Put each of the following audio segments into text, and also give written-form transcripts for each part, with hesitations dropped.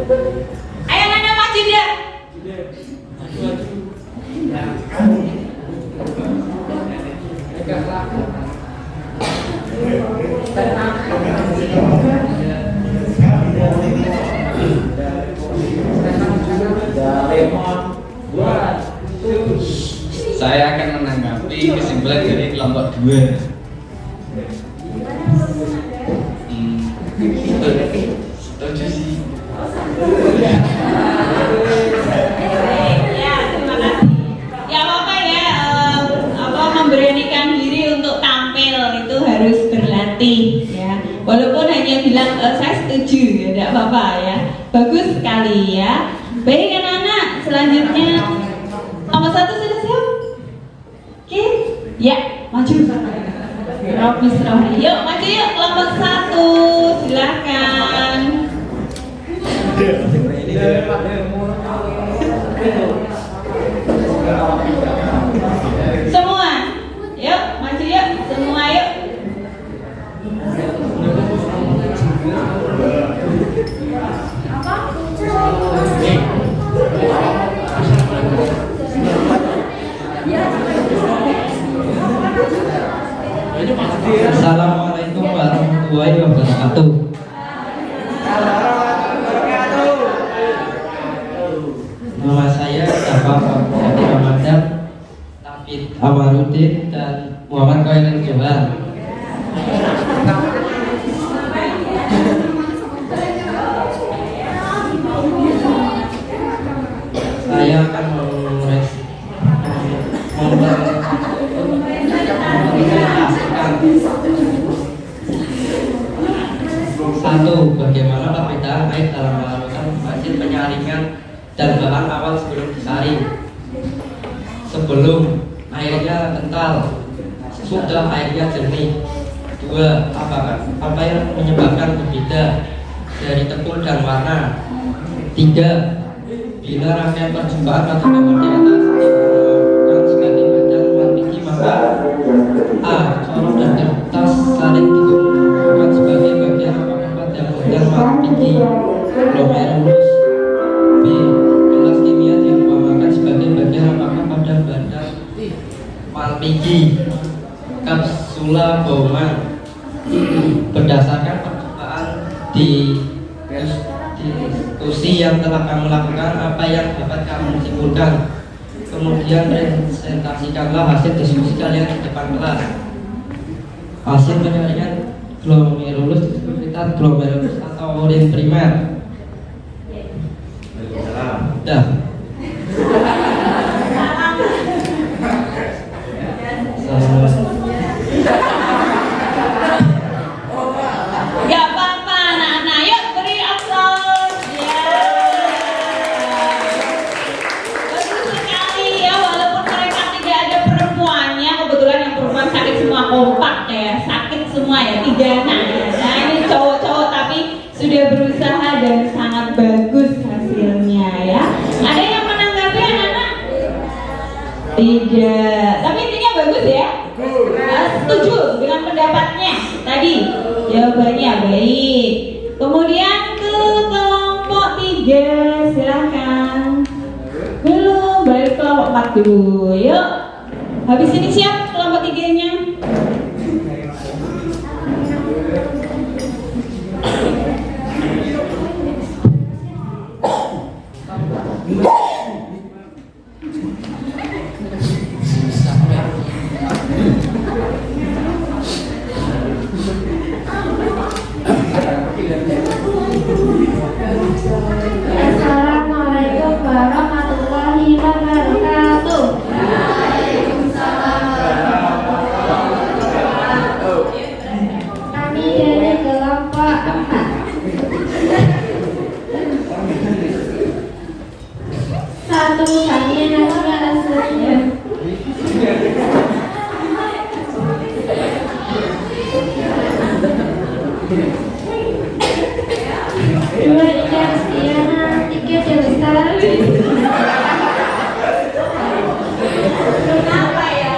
Ayo Nana maju dia. Saya akan menanggapi kesimpulan dari kelompok 2. Setuju sih. Ya, terima kasih. Ya apa ya, memberanikan diri untuk tampil itu harus berlatih ya. Walaupun hanya bilang saya setuju ya, tidak apa-apa ya. Bagus sekali ya. Baik anak-anak, selanjutnya nomor 1 sudah siap? Oke, ya maju. Robis Rohani, yuk maju yuk kelompok 1, silahkan. Semua, yuk maju yuk, semua yuk. Assalamualaikum warahmatullahi wabarakatuh. Nama saya Bapak Abdi Ramadan, Tafid Amarudin dan Muhammad Khairul Johan. Saya akan satu, bagaimana perbedaan air dalam melakukan hasil penyaringan dan bahan awal sebelum disaring. Sebelum airnya kental, sudah airnya jernih. 2, apa yang menyebabkan berbeda dari tekstur dan warna. 3, bila rangkaian perjumpaan atau gambar di atas diperlukan sebagai badan warniki, maka A. Corong dan kertas saling digunakan sebagai bagian apa yang bagian warniki glomerulus. B. Gelas kimia diumpamakan sebagai bagian apakah pada badan warniki kapsula Bowman. Berdasarkan percobaan di diskusi yang telah kamu lakukan, apa yang dapat kamu simpulkan? Kemudian presentasikanlah hasil diskusi kalian di depan kelas. Hasil penyaringan glomerulus disebut glomerulus atau urin primer. Dah. Gak apa-apa anak-anak, yuk beri aplaus ya. Bagus sekali ya, walaupun mereka tidak ada perempuannya, kebetulan yang perempuan sakit semua kompak ya, sakit semua ya, 3 anak ya. Nah ini cowok-cowok tapi sudah berusaha dan sangat bagus hasilnya ya. Ada yang menanggapi anak-anak? Tidak, tapi intinya bagus ya. Setuju dengan pendapatnya tadi? Jawabannya baik. Kemudian ke kelompok 3, silahkan. Belum, balik kelompok 4 dulu. Yuk, habis ini siap kelompok 3-nya. Assalamualaikum warahmatullahi wabarakatuh. Kami dari kelompok 4. Satu, kami hasilnya. Dua, Ida Rustiana, 3 Dewi Kenapa ya?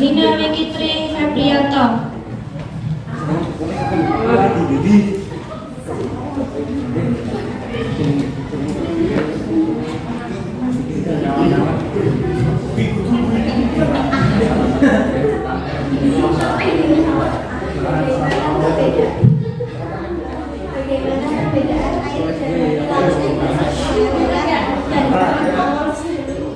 Dina Mikitri Febrianto. Bagaimana perbedaan air dari laut dan awal sebelum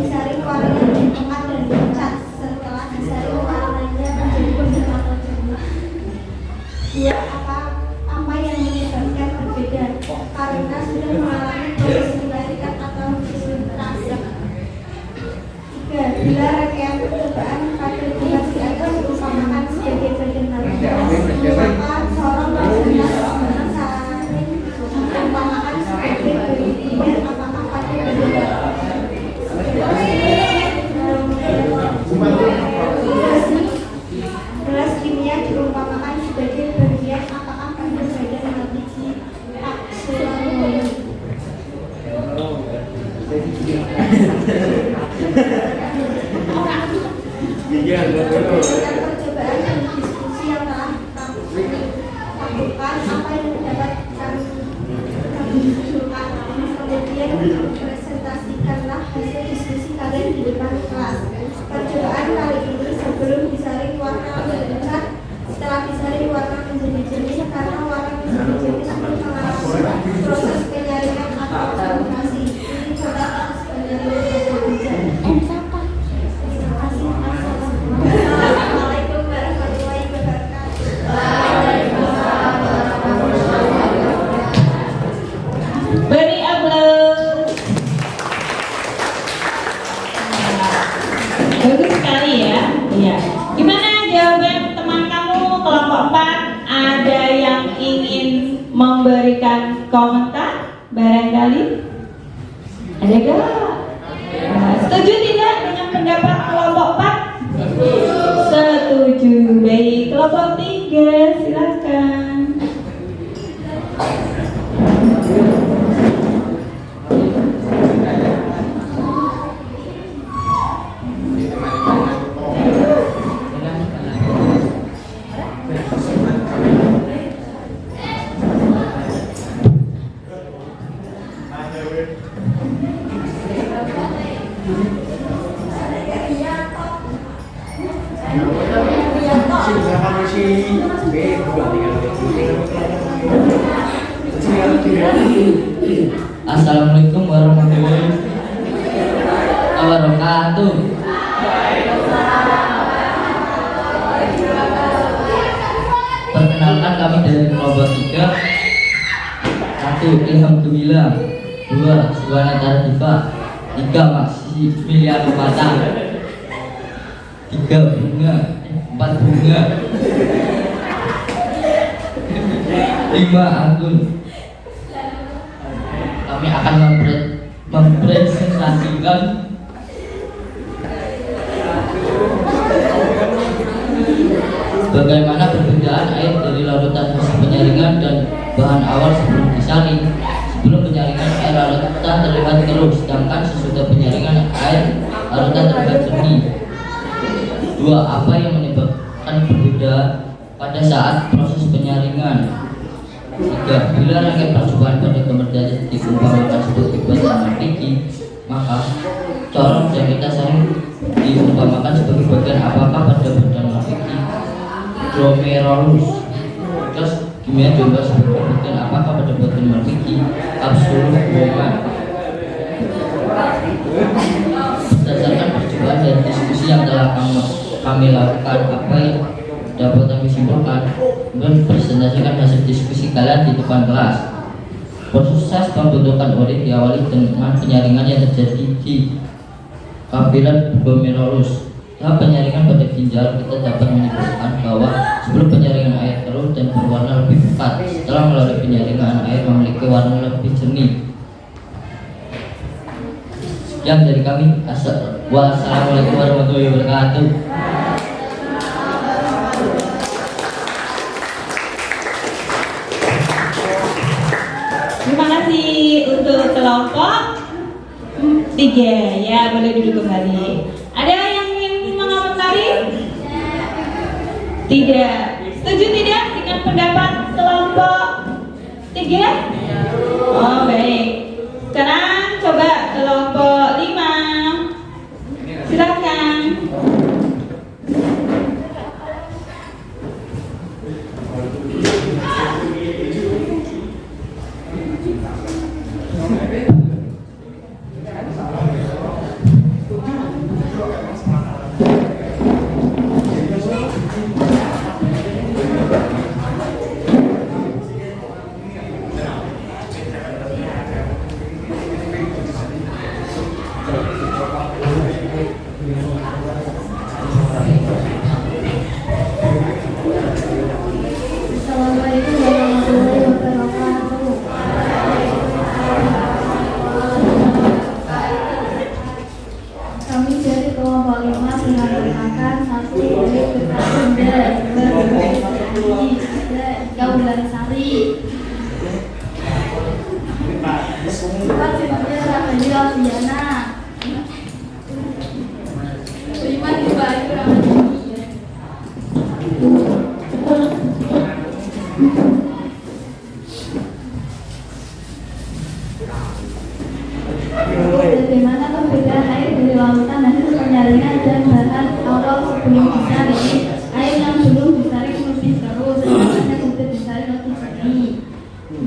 disaring warnanya dipekat dan dicat, setelah disaring warnanya menjadi berwarna jernih. Dua, apa yang menyebabkan perbedaan? Karena sudah mengalami proses melahirkan atau filtrasi. Tiga, bila rangkaian percobaan pada debat di atas diumpamakan sebagai badan manusia, maka seorang presentasi saling diumpamakan sebagai bagian apakah pada badan gelas kimia diumpamakan sebagai bagian apakah pada badan mati akselerasi. Percobaan dan diskusi yang telah lakukan apa yang mendapatkan kami usulkan, kemudian presentasikanlah hasil diskusi kalian di depan kelas. Percobaan kali ini sebelum disaring warna mencat, setelah disaring warna menjadi jernih, karena warna menjadi jernih sebelum mengalami proses penyaringan atau filtrasi. Ini contoh proses penyaringan bekerja. Assalamualaikum warahmatullahi wabarakatuh. Beri aplaus. Bagus sekali ya. Iya. Gimana jawaban teman kamu kelompok 4? Ada yang ingin memberikan komentar barangkali? Ada gak? Setuju tidak dengan pendapat kelompok 4? Setuju. Baik, kelompok 3 silakan. Assalamualaikum warahmatullahi wabarakatuh. Perkenalkan kami dari kelompok 3. 1. Ilham Gemilang. 2. Suwana Tardiva. 3. Maximiliano Patang. 3. Bunga. 4. Bunga. 5. Anggun. Kami akan mempresentasikan bagaimana perbedaan air dari larutan hasil penyaringan dan bahan awal sebelum disaring. Sebelum penyaringan, air larutan terlihat keruh, sedangkan sesudah penyaringan, air larutan terlihat jernih. 2. Apa yang menyebabkan perbedaan pada saat proses penyaringan? 3. Bila rangkaian percobaan pada gambar dari diumpamakan sebagai badan martiki, maka corong yang kita saring diumpamakan sebagai bagian apakah pada badan martiki? Glomerulus. Terus kimia coba sebagai bagian apakah pada badan martiki? Absolut bohongan. Berdasarkan percobaan dan diskusi yang telah kami lakukan, apa yang dapat kami simpulkan dan presentasikan hasil diskusi kalian di depan kelas. Proses pembentukan urin diawali dengan penyaringan yang terjadi di kapiler glomerulus. Tahap penyaringan pada ginjal kita dapat menyebutkan bahwa sebelum penyaringan air keruh dan berwarna lebih pekat. Setelah melalui penyaringan, air memiliki warna lebih jernih. Sekian dari kami. Wassalamualaikum warahmatullahi wabarakatuh. Terima kasih untuk kelompok 3 ya, boleh duduk kembali. Ada yang sekali? Tidak. Setuju tidak dengan pendapat kelompok 3? Oh baik. Sekarang coba kelompok 5. Silakan. Assalamualaikum warahmatullahi wabarakatuh. Kami dari kelompok 5 mengamalkan 1 unit kertas benda, 2 unit strategi, 3 Ika Wulansari, 4 Sintia Raheli Alfiana, 5 Diva Ayu Rahmadi. Bagaimana perbedaan air dari lautan hasil penyaringan dan bahan awal sebelum disaring? Air yang belum disaring lebih keruh, sedangkan yang sudah disaring lebih jernih.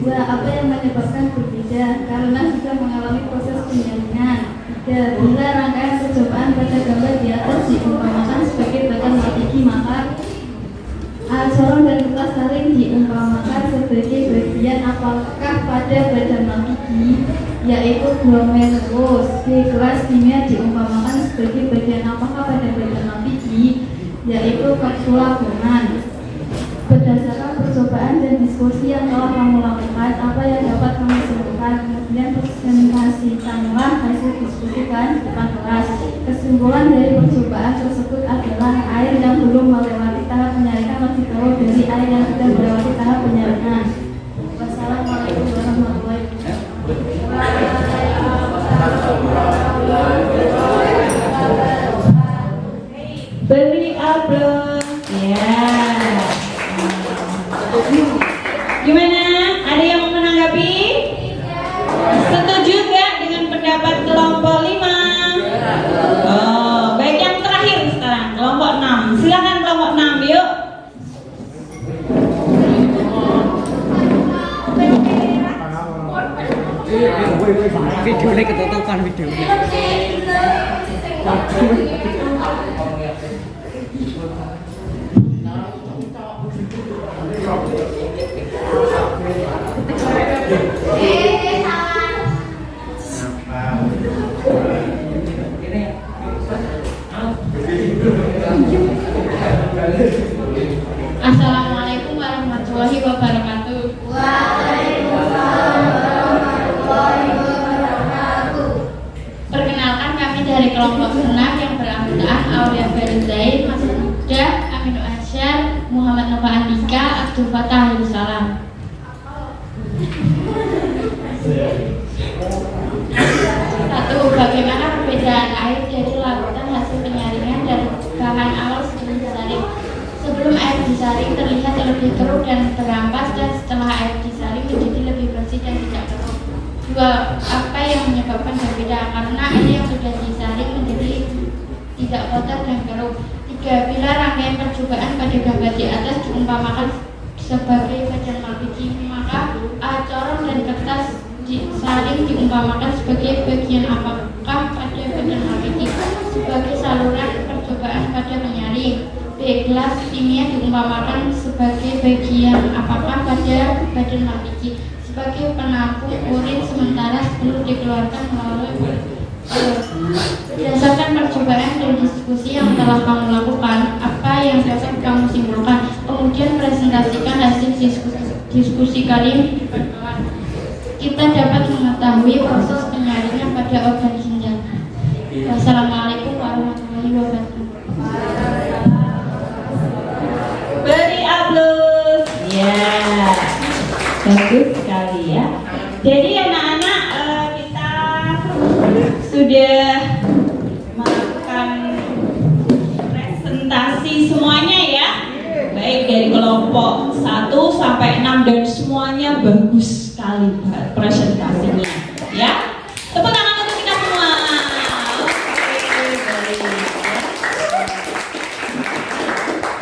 2. Apa yang menyebabkan berbeda? Karena sudah mengalami proses penyaringan. 3. Bila rangkaian percobaan pada gambar di atas diumpamakan sebagai bahan matiki, maka corong dan kertas saring diumpamakan sebagai bagian apakah pada badan matiki, yaitu glomerulus. B. Gelas kimia diumpamakan sebagai bagian apakah pada badan matiki, yaitu kapsula gongan. Berdasarkan percobaan dan diskusi yang telah kamu lakukan, apa yang dapat kamu simpulkan? Kemudian presentasikanlah hasil diskusikan di depan kelas. Kesimpulan dari percobaan tersebut adalah air yang belum melewati tahap penyaringan lebih keruh dari air yang sudah melewati tahap penyaringan. Wassalamualaikum warahmatullahi wabarakatuh. Beri aplaus. Ya. Gimana? Ada yang mau menanggapi? Setuju nggak dengan pendapat kelompok 5? Oh, baik, yang terakhir sekarang kelompok 6. Silakan kelompok 6, yuk. Videonya ketutupan videonya. Assalamualaikum warahmatullahi wabarakatuh. Waalaikumsalam warahmatullahi wabarakatuh. Perkenalkan, kami dari kelompok 6 yang beranggotaan Aulia Ferizain, Mas Muda, Aminu Asyar, Muhammad Nova Andika, Abdul Fatah Salam. 1. Bagaimana perbedaan air dari lautan hasil penyaringan dan bahan awal sebelum disaring? Sebelum air disaring terlihat lebih keruh dan berampas, dan setelah air disaring menjadi lebih bersih dan tidak keruh. 2. Apa yang menyebabkan berbeda? Karena air yang sudah disaring menjadi tidak kotor dan keruh. 3. Bila rangkaian percobaan pada gambar di atas diumpamakan sebagai badan matiki, maka corong dan kertas saring diumpamakan sebagai bagian apakah pada badan matiki? Sebagai saluran percobaan pada penyaring. B. Gelas kimia diumpamakan sebagai bagian apakah pada badan matiki? Sebagai penampung urin sementara sebelum dikeluarkan melalui berdasarkan percobaan dan diskusi yang telah kamu lakukan, apa yang dapat kamu simpulkan? Kemudian presentasikan hasil diskusi kalian di depan kelas. Kita dapat mengetahui proses penyaringan pada organ ginjal. Wassalamualaikum warahmatullahi wabarakatuh. Beri aplaus. Ya, bagus sekali ya. Jadi anak-anak, kita sudah melakukan presentasi presentasi semuanya ya. Baik dari kelompok 1 sampai 6 dan semuanya bagus sekali presentasinya ya. Tepuk tangan untuk kita semua.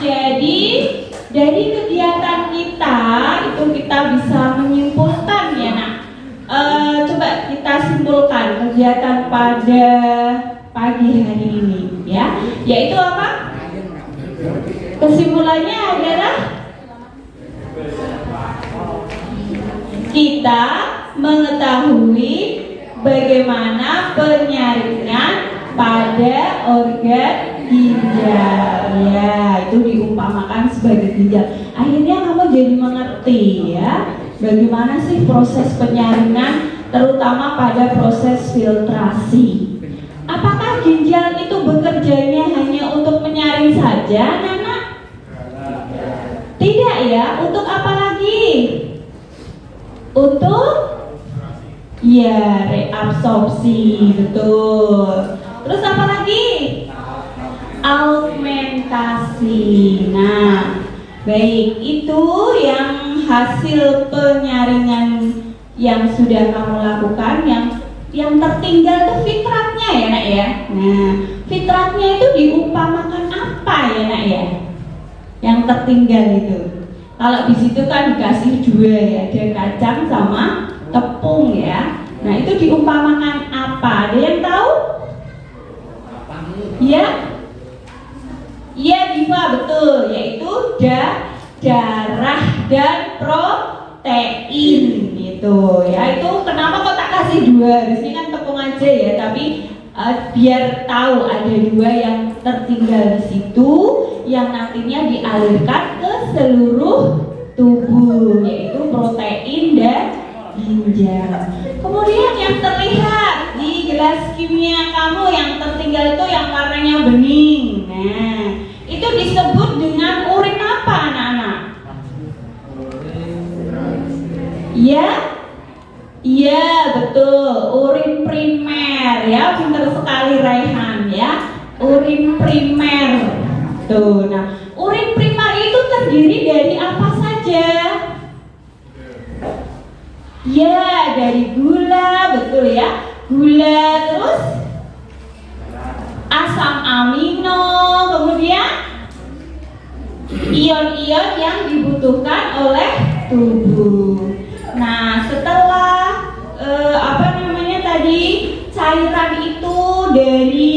Jadi dari kegiatan kita itu kita bisa menyimpulkan ya nak. Coba kita simpulkan kegiatan pada pagi hari ini ya, yaitu apa? Kesimpulannya adalah kita mengetahui bagaimana penyaringan pada organ ginjal ya, itu diumpamakan sebagai ginjal. Akhirnya kamu jadi mengerti ya bagaimana sih proses penyaringan, terutama pada proses filtrasi. Apakah ginjal itu bekerjanya hanya untuk menyaring saja, Nana? Tidak ya, untuk apa lagi? Untuk ya reabsorpsi, betul. Terus apa lagi? Augmentasi. Nah, baik, itu yang hasil penyaringan yang sudah kamu lakukan. Yang tertinggal itu fitratnya ya nak ya. Nah, fitratnya itu diumpamakan apa ya nak ya? Yang tertinggal itu. Kalau di situ kan dikasih dua ya, ada kacang sama tepung ya. Nah, itu diumpamakan apa? Ada yang tahu? Ya? Iya Diva, betul, yaitu darah dan protein gitu ya. Itu kenapa kok tak kasih dua? Harusnya kan tepung aja ya, tapi biar tahu ada dua yang tertinggal di situ yang nantinya dialirkan ke seluruh tubuh, yaitu protein dan ginjal. Kemudian yang terlihat di gelas kimia kamu yang tertinggal itu yang warnanya bening. Nah, itu disebut dengan urin apa anak-anak? Ya? Iya betul, urin primer ya, pintar sekali Raihan ya, urin primer. Tuh, nah urin primer itu terdiri dari apa saja? Ya, dari gula, betul ya, gula, terus asam amino, kemudian ion-ion yang dibutuhkan oleh tubuh. Nah, setelah cairan itu dari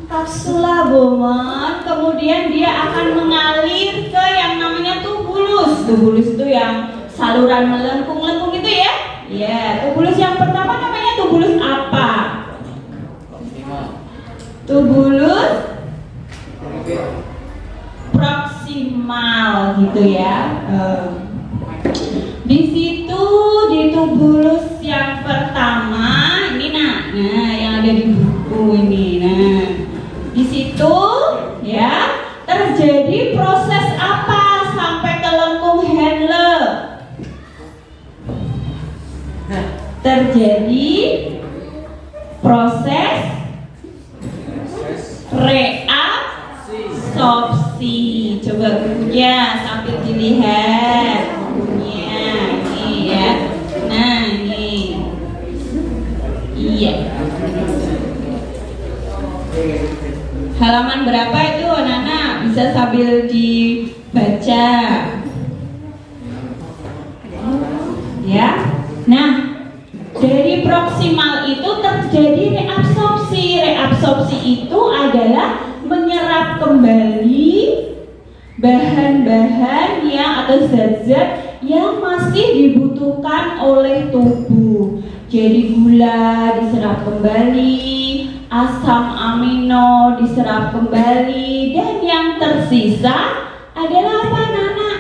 kapsula Bowman, kemudian dia akan mengalir ke yang namanya tubulus. Tubulus itu yang saluran melengkung-lengkung itu ya. Ya, tubulus yang pertama namanya tubulus apa? Tubulus proksimal gitu ya. Di situ di tubulus yang pertama ini nah yang ada di buku ini. Nah, di situ ya terjadi proses apa sampai ke lengkung Henle? Terjadi proses reabsorpsi. Coba bukunya sambil dilihat bukunya ini ya. Nah ini, iya. Halaman berapa itu anak-anak? Bisa sambil dibaca. Ya. Nah, dari proksimal itu terjadi reabsorpsi. Reabsorpsi itu adalah menyerap kembali bahan-bahan yang atau zat-zat yang masih dibutuhkan oleh tubuh. Jadi gula diserap kembali, asam amino diserap kembali, dan yang tersisa adalah apa Nana?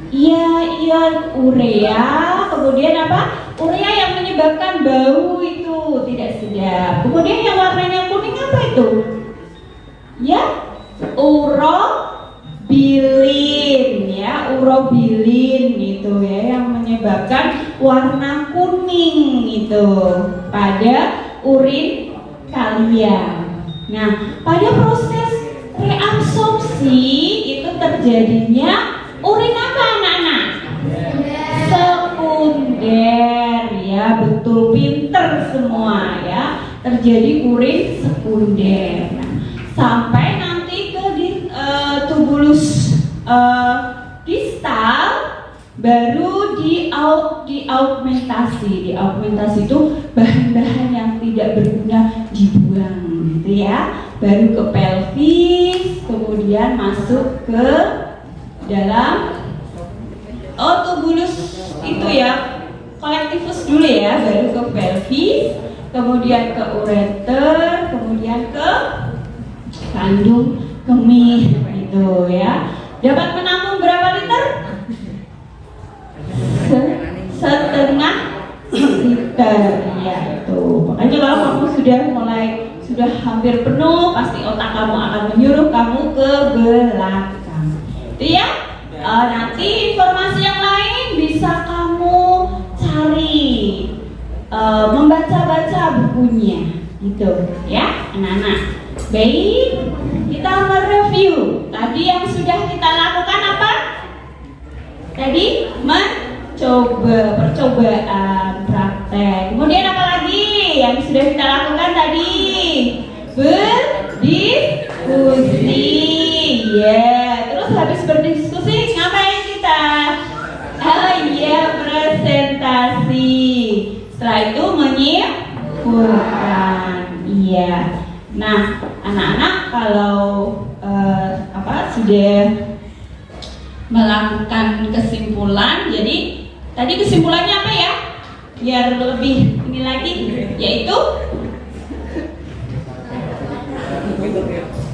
Iya, ion urea. Kemudian apa? Urea yang menyebabkan bau itu tidak sedap. Kemudian yang warnanya kuning apa itu? Ya, urobilin ya, urobilin gitu ya, yang menyebabkan warna kuning itu pada urin kalian. Nah, pada proses Reabsorpsi itu terjadinya urin apa anak-anak? Sekunder, ya betul, pinter semua ya. Terjadi urin sekunder. Nah, sampai nanti ke tubulus distal, baru diaugmentasi. Diaugmentasi itu bahan-bahan yang tidak berguna dibuang, gitu ya. Baru ke pelvis, kemudian masuk ke dalam tubulus itu ya, kolektivus dulu ya, baru ke pelvis, kemudian ke ureter, kemudian ke kandung kemih, gitu ya. Dapat menampung berapa liter? Setengah liter, ya itu. Makanya kalau kamu sudah hampir penuh, pasti otak kamu akan menyuruh kamu ke belakang, itu ya. Nanti informasi yang lain bisa kamu cari, membaca-baca bukunya, gitu ya, anak-anak. Baik, kita mereview. Tadi yang sudah kita lakukan apa? Tadi percobaan, praktek. Kemudian apa lagi yang sudah kita lakukan tadi? Berdiskusi, ya. Terus habis berdiskusi ngapain kita? Oh iya, presentasi. Setelah itu menyimpulkan, iya. Nah, anak-anak kalau sudah melakukan kesimpulan, jadi tadi kesimpulannya apa ya? Biar lebih ini lagi, yaitu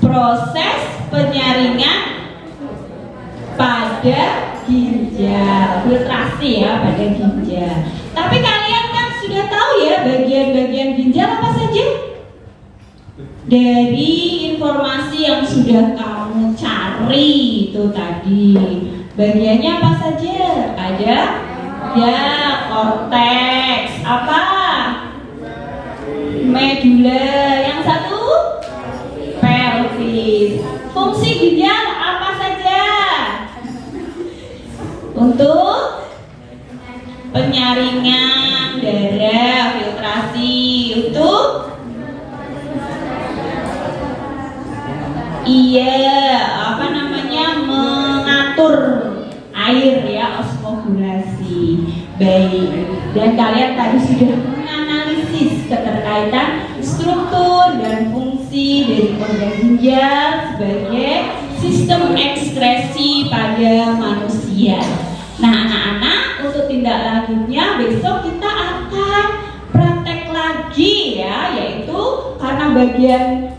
proses penyaringan pada ginjal, filtrasi ya pada ginjal. Tapi kalian kan sudah tahu ya bagian-bagian ginjal apa saja? Dari informasi yang sudah kamu cari itu tadi, bagiannya apa saja? Ada ya, korteks, apa? Medula, yang satu pelvis. Fungsi ginjal apa saja? Untuk penyaringan darah, filtrasi, untuk mengatur air ya, osmogulasi. Baik, dan kalian tadi sudah menganalisis keterkaitan struktur dan fungsi dari organ ginjal sebagai sistem ekskresi pada manusia. Nah, anak-anak, untuk tindak lanjutnya besok kita akan praktek lagi ya, yaitu karena bagian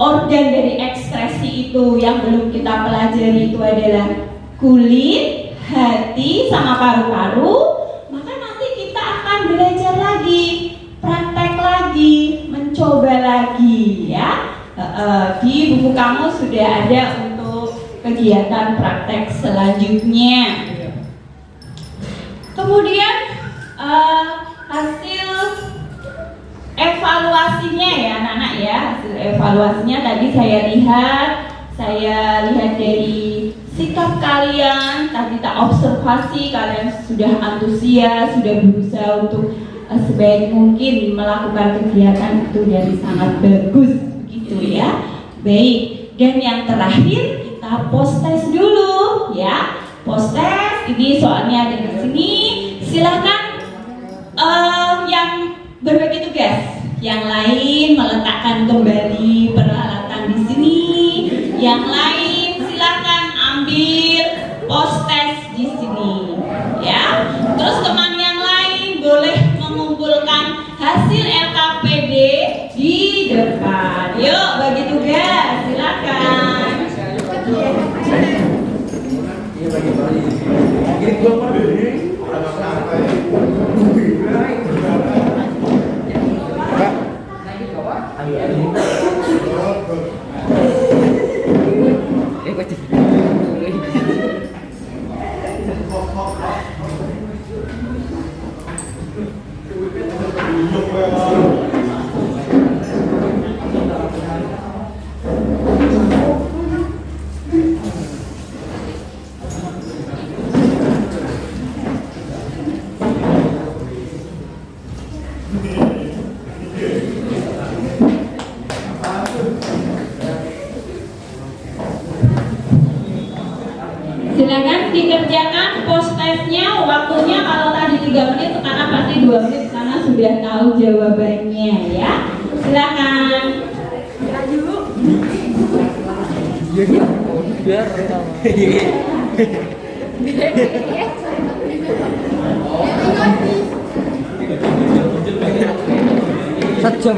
organ dari ekskresi itu yang belum kita pelajari itu adalah kulit, hati, sama paru-paru. Maka nanti kita akan belajar lagi, praktek lagi, mencoba lagi ya. Di buku kamu sudah ada untuk kegiatan praktek selanjutnya. Kemudian hasil evaluasinya ya anak-anak ya, hasil evaluasinya tadi saya lihat dari sikap kalian, tadi tak observasi kalian sudah antusias, sudah berusaha untuk sebaik mungkin melakukan kegiatan itu, dan sangat bagus begitu ya. Baik, dan yang terakhir kita post test dulu ya. Post test ini soalnya ada di sini. Silakan yang berbagi tugas, yang lain meletakkan kembali peralatan di sini, yang lain silakan ambil post test di sini, ya. Terus teman yang lain boleh mengumpulkan hasil LKPD di depan. Yuk bagi tugas, silakan. Ayo. dikerjakan post testnya, waktunya kalau tadi 3 menit sekarang pasti 2 menit karena sudah tahu jawabannya ya. Silakan. Sejam.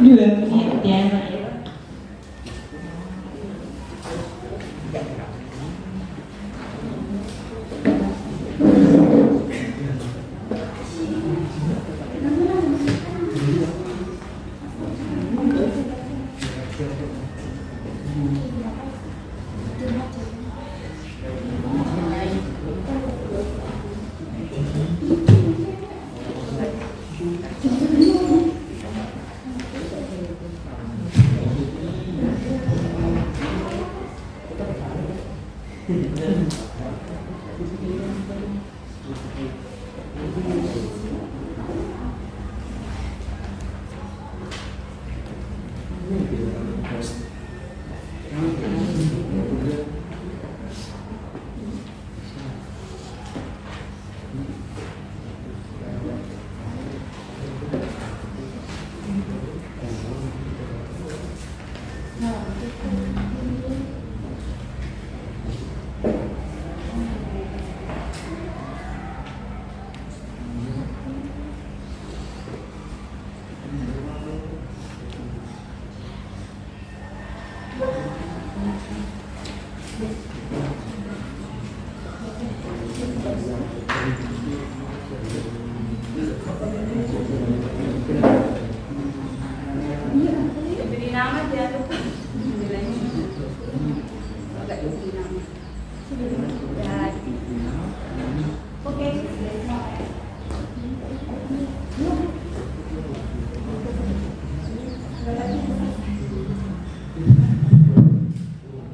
Dua menit ya.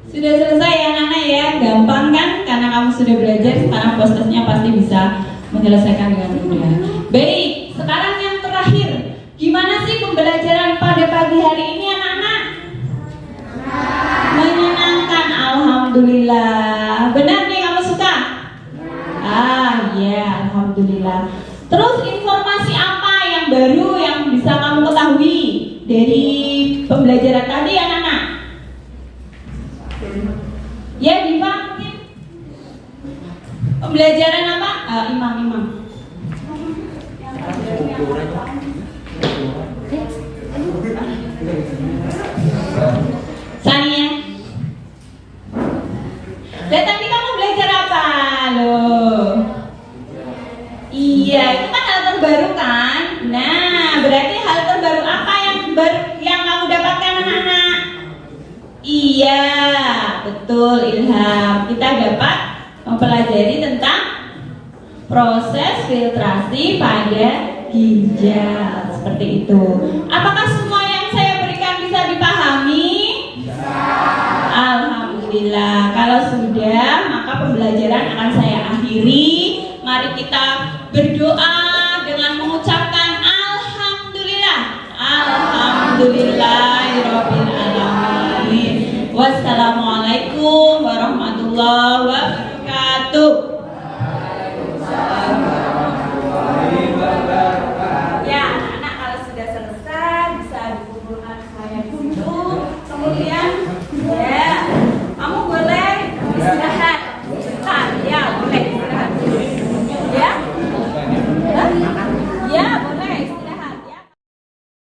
Sudah selesai ya anak-anak ya, gampang kan? Karena kamu sudah belajar, sekarang prosesnya pasti bisa menyelesaikan dengan mudah. Baik, sekarang yang terakhir, gimana sih pembelajaran pada pagi hari ini anak-anak? Menyenangkan, alhamdulillah. Benar nih kamu suka? Ah ya, alhamdulillah. Terus informasi apa yang baru yang bisa kamu ketahui dari pembelajaran tadi anak-anak? Ya, Diva mungkin pembelajaran apa? Imam. Sania. Dan tadi kamu belajar apa? Loh. Iya, itu kan hal terbaru kan? Nah, berarti hal terbaru apa yang kamu dapatkan anak-anak? Iya, betul Ilham. Kita dapat mempelajari tentang proses filtrasi pada ginjal. Seperti itu. Apakah semua yang saya berikan bisa dipahami? Bisa. Alhamdulillah. Kalau sudah, maka pembelajaran akan saya akhiri. Mari kita berdoa dengan mengucapkan Alhamdulillah. Alhamdulillahirabbil alamin. Wassalamualaikum warahmatullahi wabarakatuh.